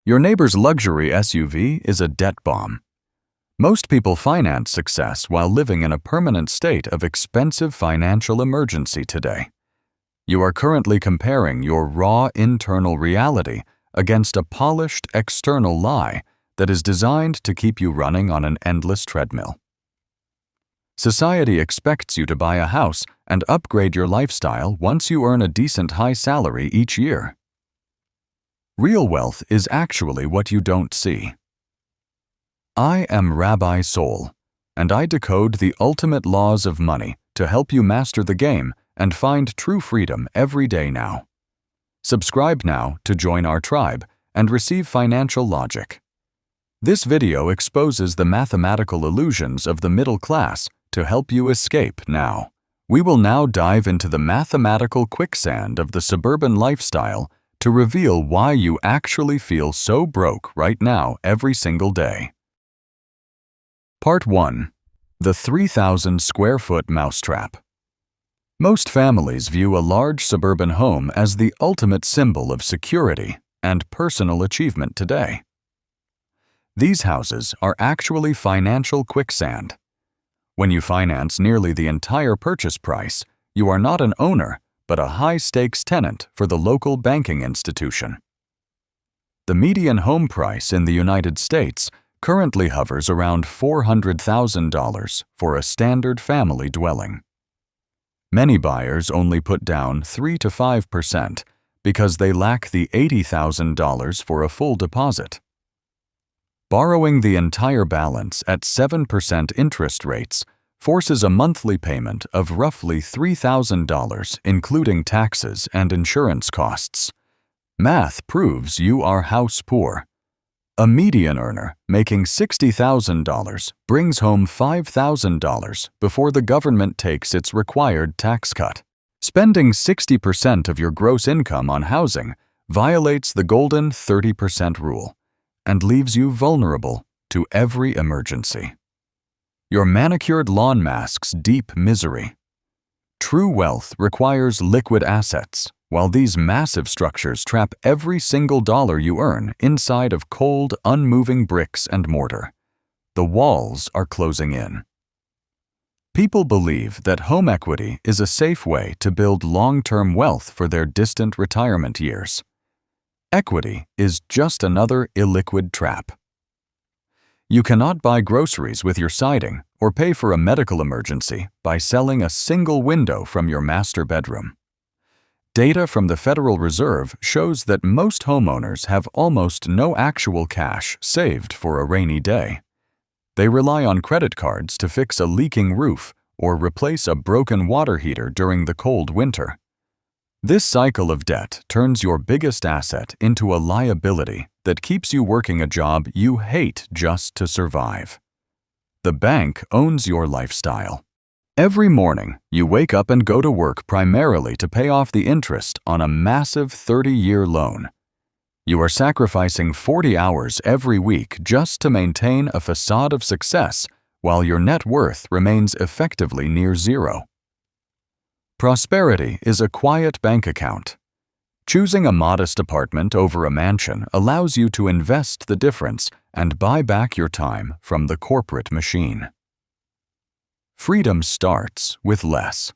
Your neighbor's luxury SUV is a debt bomb. Most people finance success while living in a permanent state of expensive financial emergency today. You are currently comparing your raw internal reality against a polished external lie that is designed to keep you running on an endless treadmill. Society expects you to buy a house and upgrade your lifestyle once you earn a decent high salary each year. Real wealth is actually what you don't see. I am Rabbi Soul, and I decode the ultimate laws of money to help you master the game and find true freedom every day now. Subscribe now to join our tribe and receive financial logic. This video exposes the mathematical illusions of the middle class to help you escape now. We will now dive into the mathematical quicksand of the suburban lifestyle to reveal why you actually feel so broke right now every single day. Part 1. The 3,000 square foot mousetrap. Most families view a large suburban home as the ultimate symbol of security and personal achievement today. These houses are actually financial quicksand. When you finance nearly the entire purchase price, you are not an owner, but a high-stakes tenant for the local banking institution. The median home price in the United States currently hovers around $400,000 for a standard family dwelling. Many buyers only put down 3 to 5% because they lack the $80,000 for a full deposit. Borrowing the entire balance at 7% interest rates forces a monthly payment of roughly $3,000, including taxes and insurance costs. Math proves you are house poor. A median earner making $60,000 brings home $5,000 before the government takes its required tax cut. Spending 60% of your gross income on housing violates the golden 30% rule and leaves you vulnerable to every emergency. Your manicured lawn masks deep misery. True wealth requires liquid assets, while these massive structures trap every single dollar you earn inside of cold, unmoving bricks and mortar. The walls are closing in. People believe that home equity is a safe way to build long-term wealth for their distant retirement years. Equity is just another illiquid trap. You cannot buy groceries with your siding or pay for a medical emergency by selling a single window from your master bedroom. Data from the Federal Reserve shows that most homeowners have almost no actual cash saved for a rainy day. They rely on credit cards to fix a leaking roof or replace a broken water heater during the cold winter. This cycle of debt turns your biggest asset into a liability that keeps you working a job you hate just to survive. The bank owns your lifestyle. Every morning, you wake up and go to work primarily to pay off the interest on a massive 30-year loan. You are sacrificing 40 hours every week just to maintain a facade of success while your net worth remains effectively near zero. Prosperity is a quiet bank account. Choosing a modest apartment over a mansion allows you to invest the difference and buy back your time from the corporate machine. Freedom starts with less.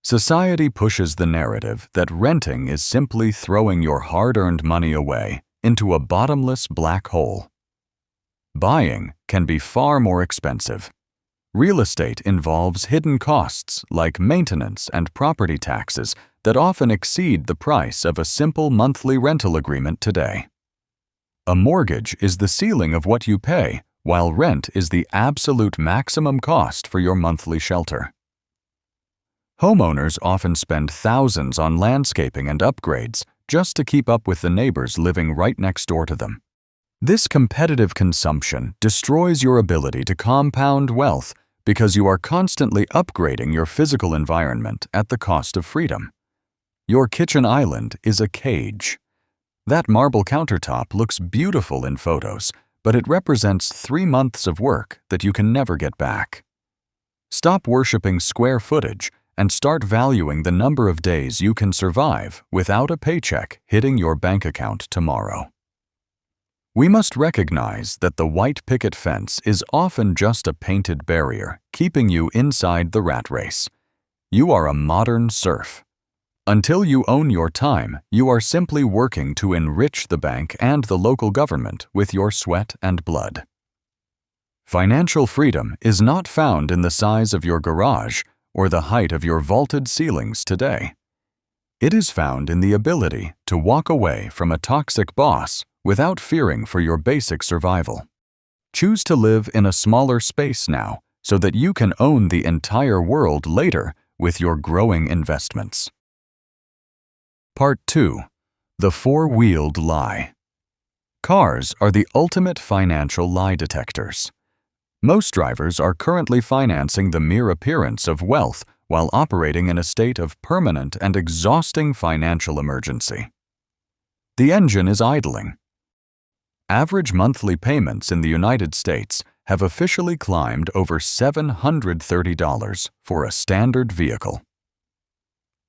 Society pushes the narrative that renting is simply throwing your hard-earned money away into a bottomless black hole. Buying can be far more expensive. Real estate involves hidden costs like maintenance and property taxes that often exceed the price of a simple monthly rental agreement today. A mortgage is the ceiling of what you pay, while rent is the absolute maximum cost for your monthly shelter. Homeowners often spend thousands on landscaping and upgrades just to keep up with the neighbors living right next door to them. This competitive consumption destroys your ability to compound wealth because you are constantly upgrading your physical environment at the cost of freedom. Your kitchen island is a cage. That marble countertop looks beautiful in photos, but it represents 3 months of work that you can never get back. Stop worshiping square footage and start valuing the number of days you can survive without a paycheck hitting your bank account tomorrow. We must recognize that the white picket fence is often just a painted barrier keeping you inside the rat race. You are a modern serf. Until you own your time, you are simply working to enrich the bank and the local government with your sweat and blood. Financial freedom is not found in the size of your garage or the height of your vaulted ceilings today. It is found in the ability to walk away from a toxic boss without fearing for your basic survival. Choose to live in a smaller space now so that you can own the entire world later with your growing investments. Part 2. The Four-Wheeled Lie. Cars are the ultimate financial lie detectors. Most drivers are currently financing the mere appearance of wealth while operating in a state of permanent and exhausting financial emergency. The engine is idling. Average monthly payments in the United States have officially climbed over $730 for a standard vehicle.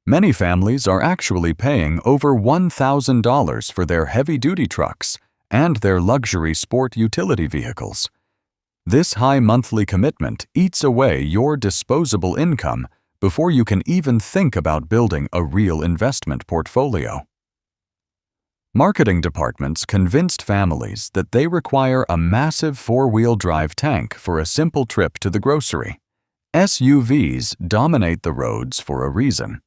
Many families are actually paying over $1,000 for their heavy-duty trucks and their luxury sport utility vehicles. This high monthly commitment eats away your disposable income before you can even think about building a real investment portfolio. Marketing departments convinced families that they require a massive four-wheel drive tank for a simple trip to the grocery. SUVs dominate the roads for a reason.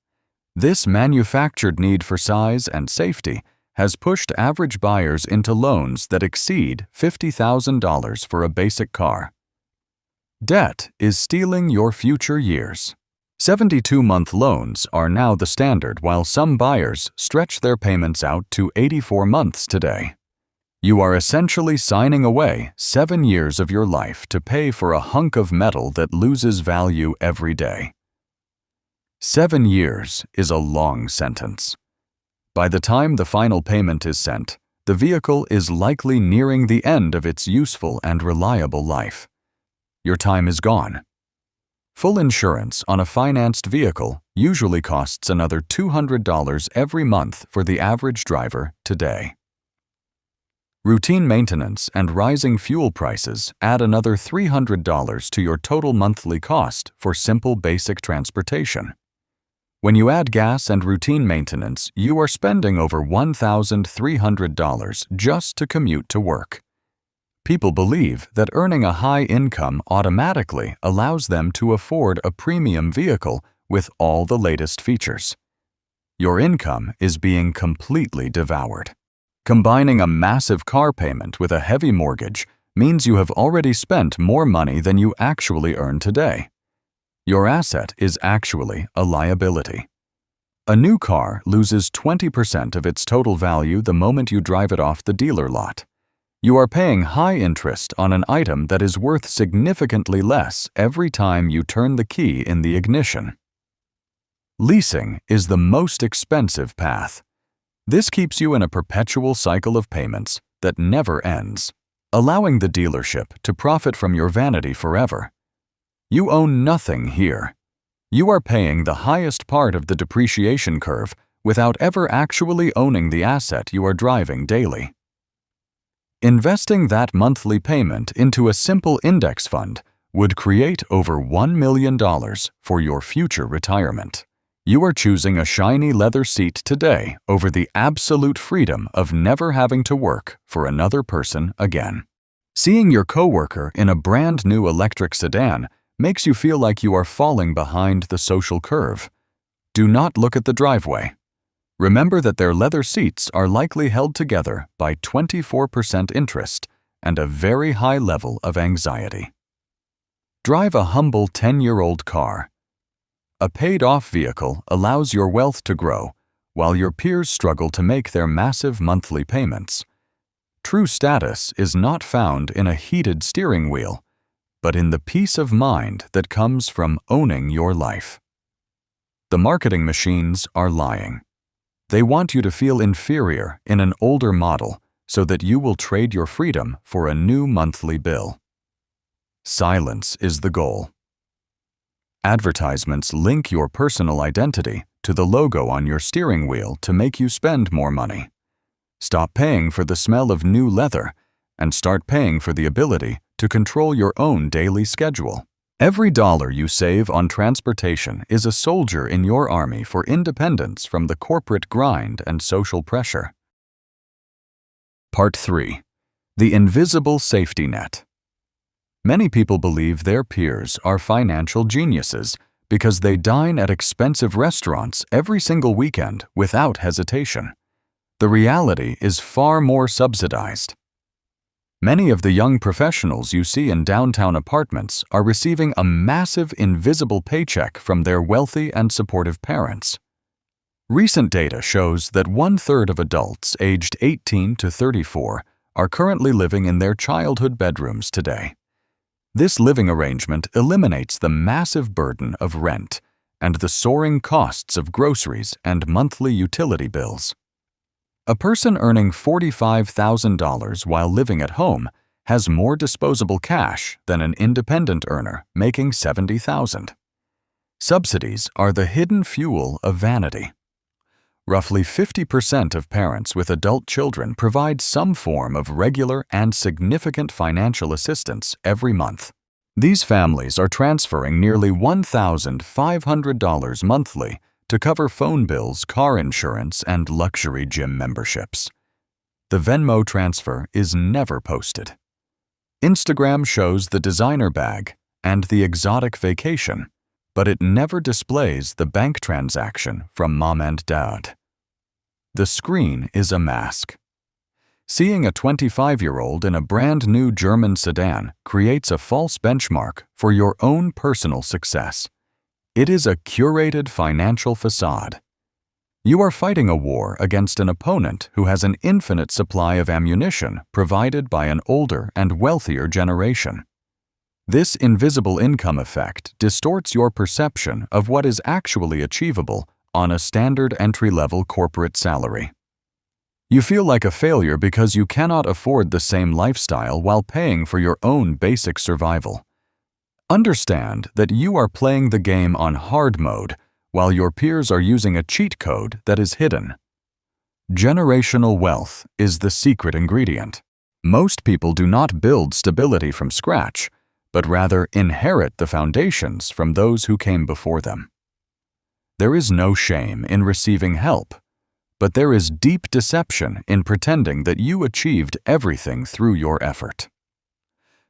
This manufactured need for size and safety has pushed average buyers into loans that exceed $50,000 for a basic car. Debt is stealing your future years. 72-month loans are now the standard, while some buyers stretch their payments out to 84 months today. You are essentially signing away 7 years of your life to pay for a hunk of metal that loses value every day. 7 years is a long sentence. By the time the final payment is sent, the vehicle is likely nearing the end of its useful and reliable life. Your time is gone. Full insurance on a financed vehicle usually costs another $200 every month for the average driver today. Routine maintenance and rising fuel prices add another $300 to your total monthly cost for simple basic transportation. When you add gas and routine maintenance, you are spending over $1,300 just to commute to work. People believe that earning a high income automatically allows them to afford a premium vehicle with all the latest features. Your income is being completely devoured. Combining a massive car payment with a heavy mortgage means you have already spent more money than you actually earn today. Your asset is actually a liability. A new car loses 20% of its total value the moment you drive it off the dealer lot. You are paying high interest on an item that is worth significantly less every time you turn the key in the ignition. Leasing is the most expensive path. This keeps you in a perpetual cycle of payments that never ends, allowing the dealership to profit from your vanity forever. You own nothing here. You are paying the highest part of the depreciation curve without ever actually owning the asset you are driving daily. Investing that monthly payment into a simple index fund would create over $1 million for your future retirement. You are choosing a shiny leather seat today over the absolute freedom of never having to work for another person again. Seeing your coworker in a brand new electric sedan makes you feel like you are falling behind the social curve. Do not look at the driveway. Remember that their leather seats are likely held together by 24% interest and a very high level of anxiety. Drive a humble 10-year-old car. A paid-off vehicle allows your wealth to grow while your peers struggle to make their massive monthly payments. True status is not found in a heated steering wheel, but in the peace of mind that comes from owning your life. The marketing machines are lying. They want you to feel inferior in an older model so that you will trade your freedom for a new monthly bill. Silence is the goal. Advertisements link your personal identity to the logo on your steering wheel to make you spend more money. Stop paying for the smell of new leather and start paying for the ability to control your own daily schedule. Every dollar you save on transportation is a soldier in your army for independence from the corporate grind and social pressure. Part 3. The invisible safety net. Many people believe their peers are financial geniuses because they dine at expensive restaurants every single weekend without hesitation. The reality is far more subsidized. Many of the young professionals you see in downtown apartments are receiving a massive invisible paycheck from their wealthy and supportive parents. Recent data shows that 1/3 of adults aged 18 to 34 are currently living in their childhood bedrooms today. This living arrangement eliminates the massive burden of rent and the soaring costs of groceries and monthly utility bills. A person earning $45,000 while living at home has more disposable cash than an independent earner making $70,000. Subsidies are the hidden fuel of vanity. Roughly 50% of parents with adult children provide some form of regular and significant financial assistance every month. These families are transferring nearly $1,500 monthly to cover phone bills, car insurance, and luxury gym memberships. The Venmo transfer is never posted. Instagram shows the designer bag and the exotic vacation, but it never displays the bank transaction from mom and dad. The screen is a mask. Seeing a 25-year-old in a brand new German sedan creates a false benchmark for your own personal success. It is a curated financial facade. You are fighting a war against an opponent who has an infinite supply of ammunition provided by an older and wealthier generation. This invisible income effect distorts your perception of what is actually achievable on a standard entry-level corporate salary. You feel like a failure because you cannot afford the same lifestyle while paying for your own basic survival. Understand that you are playing the game on hard mode while your peers are using a cheat code that is hidden. Generational wealth is the secret ingredient. Most people do not build stability from scratch, but rather inherit the foundations from those who came before them. There is no shame in receiving help, but there is deep deception in pretending that you achieved everything through your effort.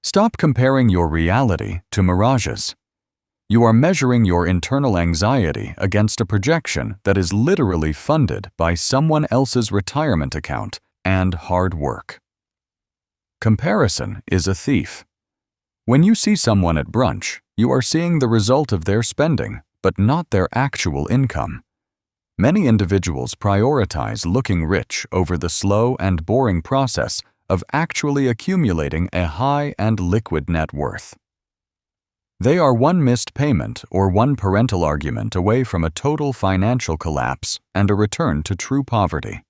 Stop comparing your reality to mirages. You are measuring your internal anxiety against a projection that is literally funded by someone else's retirement account and hard work. Comparison is a thief. When you see someone at brunch, you are seeing the result of their spending, but not their actual income. Many individuals prioritize looking rich over the slow and boring process of actually accumulating a high and liquid net worth. They are one missed payment or one parental argument away from a total financial collapse and a return to true poverty.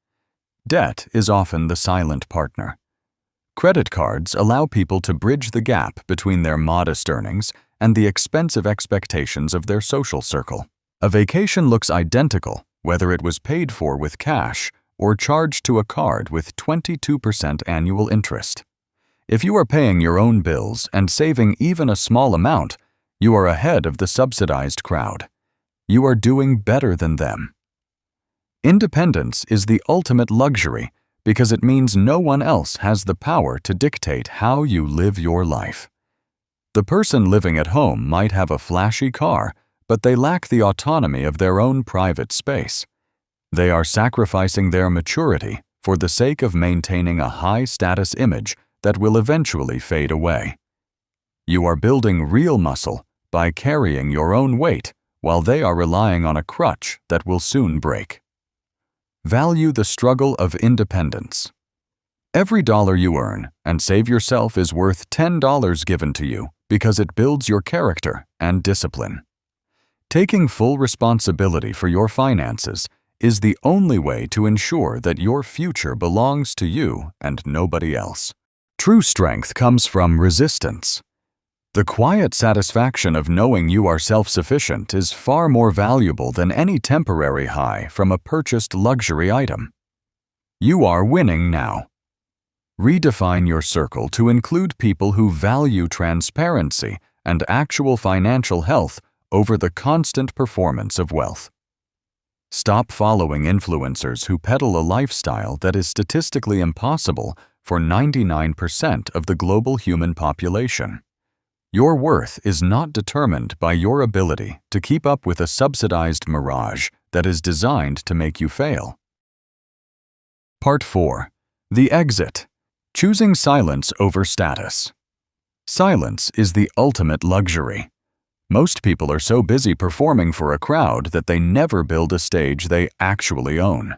Debt is often the silent partner. Credit cards allow people to bridge the gap between their modest earnings and the expensive expectations of their social circle. A vacation looks identical whether it was paid for with cash or charged to a card with 22% annual interest. If you are paying your own bills and saving even a small amount, you are ahead of the subsidized crowd. You are doing better than them. Independence is the ultimate luxury because it means no one else has the power to dictate how you live your life. The person living at home might have a flashy car, but they lack the autonomy of their own private space. They are sacrificing their maturity for the sake of maintaining a high-status image that will eventually fade away. You are building real muscle by carrying your own weight while they are relying on a crutch that will soon break. Value the struggle of independence. Every dollar you earn and save yourself is worth $10 given to you because it builds your character and discipline. Taking full responsibility for your finances is the only way to ensure that your future belongs to you and nobody else. True strength comes from resistance. The quiet satisfaction of knowing you are self-sufficient is far more valuable than any temporary high from a purchased luxury item. You are winning now. Redefine your circle to include people who value transparency and actual financial health over the constant performance of wealth. Stop following influencers who peddle a lifestyle that is statistically impossible for 99% of the global human population. Your worth is not determined by your ability to keep up with a subsidized mirage that is designed to make you fail. Part 4. The exit. Choosing silence over status. Silence is the ultimate luxury. Most people are so busy performing for a crowd that they never build a stage they actually own.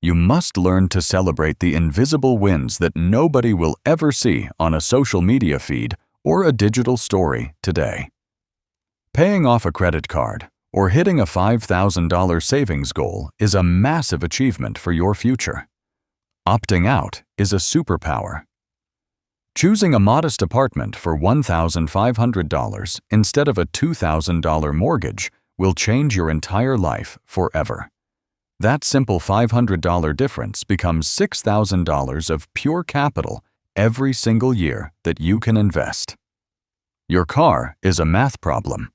You must learn to celebrate the invisible wins that nobody will ever see on a social media feed or a digital story today. Paying off a credit card or hitting a $5,000 savings goal is a massive achievement for your future. Opting out is a superpower. Choosing a modest apartment for $1,500 instead of a $2,000 mortgage will change your entire life forever. That simple $500 difference becomes $6,000 of pure capital every single year that you can invest. Your car is a math problem.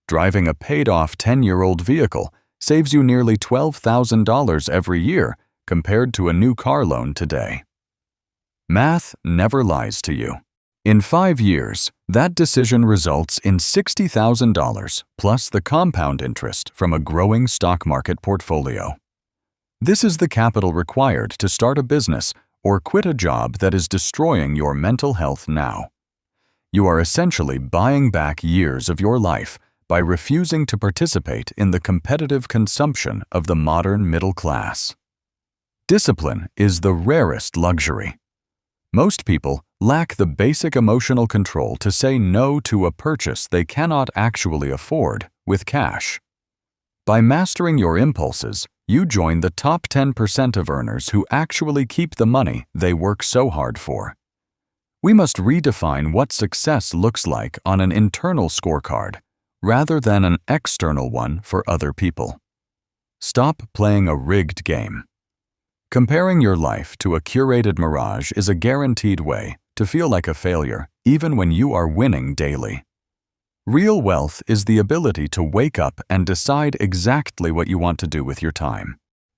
Driving a paid-off 10-year-old vehicle saves you nearly $12,000 every year compared to a new car loan today. Math never lies to you. In 5 years, that decision results in $60,000 plus the compound interest from a growing stock market portfolio. This is the capital required to start a business or quit a job that is destroying your mental health now. You are essentially buying back years of your life by refusing to participate in the competitive consumption of the modern middle class. Discipline is the rarest luxury. Most people lack the basic emotional control to say no to a purchase they cannot actually afford with cash. By mastering your impulses, you join the top 10% of earners who actually keep the money they work so hard for. We must redefine what success looks like on an internal scorecard rather than an external one for other people. Stop playing a rigged game. Comparing your life to a curated mirage is a guaranteed way to feel like a failure, even when you are winning daily. Real wealth is the ability to wake up and decide exactly what you want to do with your time.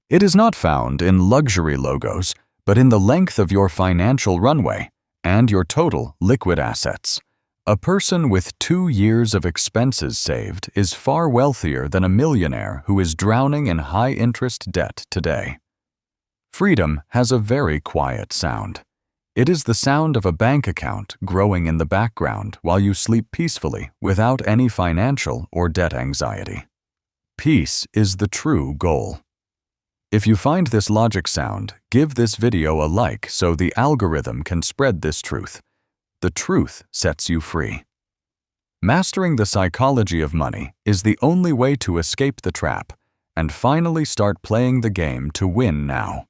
It is not found in luxury logos, but in the length of your financial runway and your total liquid assets. A person with 2 years of expenses saved is far wealthier than a millionaire who is drowning in high-interest debt today. Freedom has a very quiet sound. It is the sound of a bank account growing in the background while you sleep peacefully without any financial or debt anxiety. Peace is the true goal. If you find this logic sound, give this video a like so the algorithm can spread this truth. The truth sets you free. Mastering the psychology of money is the only way to escape the trap and finally start playing the game to win now.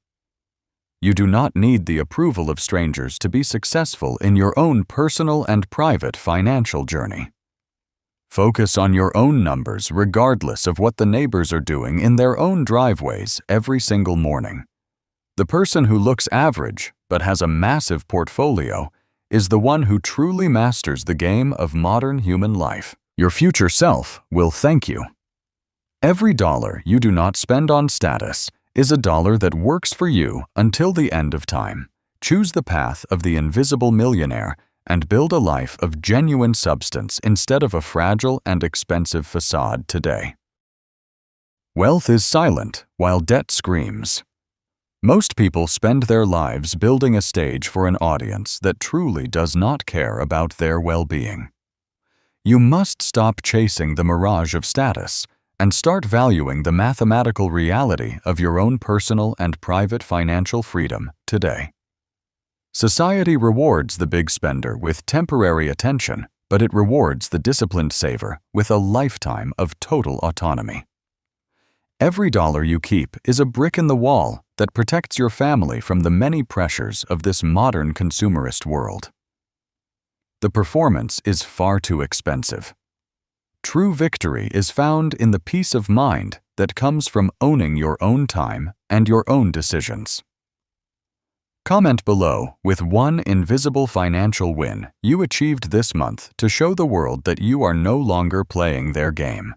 You do not need the approval of strangers to be successful in your own personal and private financial journey. Focus on your own numbers regardless of what the neighbors are doing in their own driveways every single morning. The person who looks average but has a massive portfolio is the one who truly masters the game of modern human life. Your future self will thank you. Every dollar you do not spend on status is a dollar that works for you until the end of time. Choose the path of the invisible millionaire and build a life of genuine substance instead of a fragile and expensive facade today. Wealth is silent while debt screams. Most people spend their lives building a stage for an audience that truly does not care about their well-being. You must stop chasing the mirage of status and start valuing the mathematical reality of your own personal and private financial freedom today. Society rewards the big spender with temporary attention, but it rewards the disciplined saver with a lifetime of total autonomy. Every dollar you keep is a brick in the wall that protects your family from the many pressures of this modern consumerist world. The performance is far too expensive. True victory is found in the peace of mind that comes from owning your own time and your own decisions. Comment below with one invisible financial win you achieved this month to show the world that you are no longer playing their game.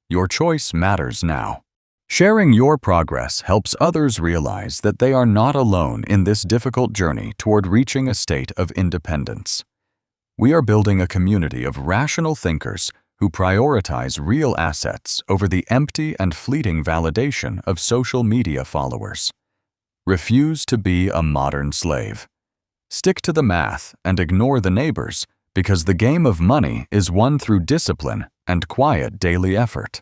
Your choice matters now. Sharing your progress helps others realize that they are not alone in this difficult journey toward reaching a state of independence. We are building a community of rational thinkers who prioritize real assets over the empty and fleeting validation of social media followers. Refuse to be a modern slave. Stick to the math and ignore the neighbors, because the game of money is won through discipline and quiet daily effort.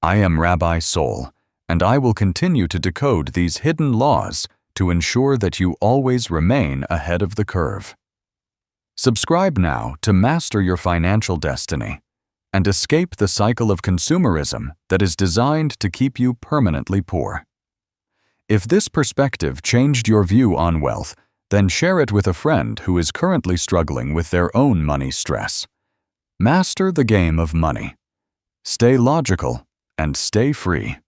I am Rabbi Soul, and I will continue to decode these hidden laws to ensure that you always remain ahead of the curve. Subscribe now to master your financial destiny and escape the cycle of consumerism that is designed to keep you permanently poor. If this perspective changed your view on wealth, then share it with a friend who is currently struggling with their own money stress. Master the game of money. Stay logical and stay free.